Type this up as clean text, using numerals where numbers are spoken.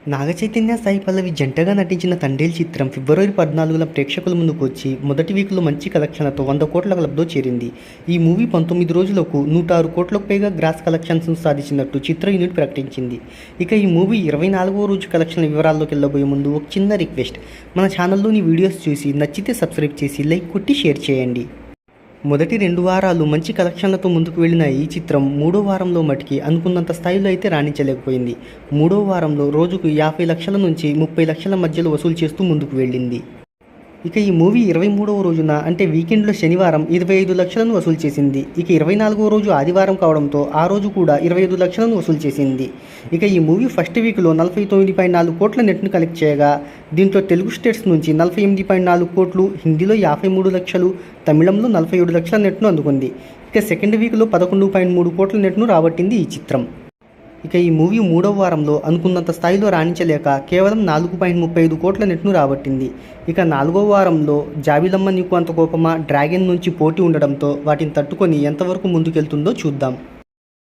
నాగచైతన్య, సాయి పల్లవి జంటగా నటించిన 'తండేల్' చిత్రం ఫిబ్రవరి 14న ప్రేక్షకుల ముందుకు వచ్చి మొదటి వీక్లో మంచి కలెక్షన్లతో 100 కోట్ల క్లబ్లో చేరింది. ఈ మూవీ 19 రోజులకు 106 కోట్లకు పైగా గ్రాస్ కలెక్షన్స్ను సాధించినట్టు చిత్ర యూనిట్ ప్రకటించింది. ఇక ఈ మూవీ 24వ రోజు కలెక్షన్ల వివరాల్లోకి వెళ్ళబోయే ముందు ఒక చిన్న రిక్వెస్ట్, మన ఛానల్లోని వీడియోస్ చూసి నచ్చితే సబ్స్క్రైబ్ చేసి లైక్ కొట్టి షేర్ చేయండి. మొదటి 2 వారాలు మంచి కలెక్షన్లతో ముందుకు వెళ్ళిన ఈ చిత్రం మూడో వారంలో మటుకి అనుకున్నంత స్థాయిలో అయితే రాణించలేకపోయింది. మూడో వారంలో రోజుకు 50 లక్షల నుంచి 30 లక్షల మధ్యలో వసూలు చేస్తూ ముందుకు వెళ్ళింది. ఇక ఈ మూవీ 23వ రోజున అంటే వీకెండ్లో శనివారం 25 లక్షలను వసూలు చేసింది. ఇక 24వ రోజు ఆదివారం కావడంతో ఆ రోజు కూడా 25 లక్షలను వసూలు చేసింది. ఇక ఈ మూవీ ఫస్ట్ వీక్లో 49.4 కోట్ల నెట్ను కలెక్ట్ చేయగా, దీంట్లో తెలుగు స్టేట్స్ నుంచి 48.4 కోట్లు, హిందీలో 53 లక్షలు, తమిళంలో 47 లక్షల నెట్ను అందుకుంది. ఇక సెకండ్ వీక్లో 11.3 కోట్ల నెట్ను రాబట్టింది ఈ చిత్రం. ఇక ఈ మూవీ మూడవ వారంలో అనుకున్నంత స్థాయిలో రాణించలేక కేవలం 4.35 కోట్ల నెట్ను రాబట్టింది. ఇక 4వ వారంలో జాబిలమ్మ నీకు అంత కోపమా, డ్రాగన్ నుంచి పోటీ ఉండడంతో వాటిని తట్టుకొని ఎంతవరకు ముందుకెళ్తుందో చూద్దాం.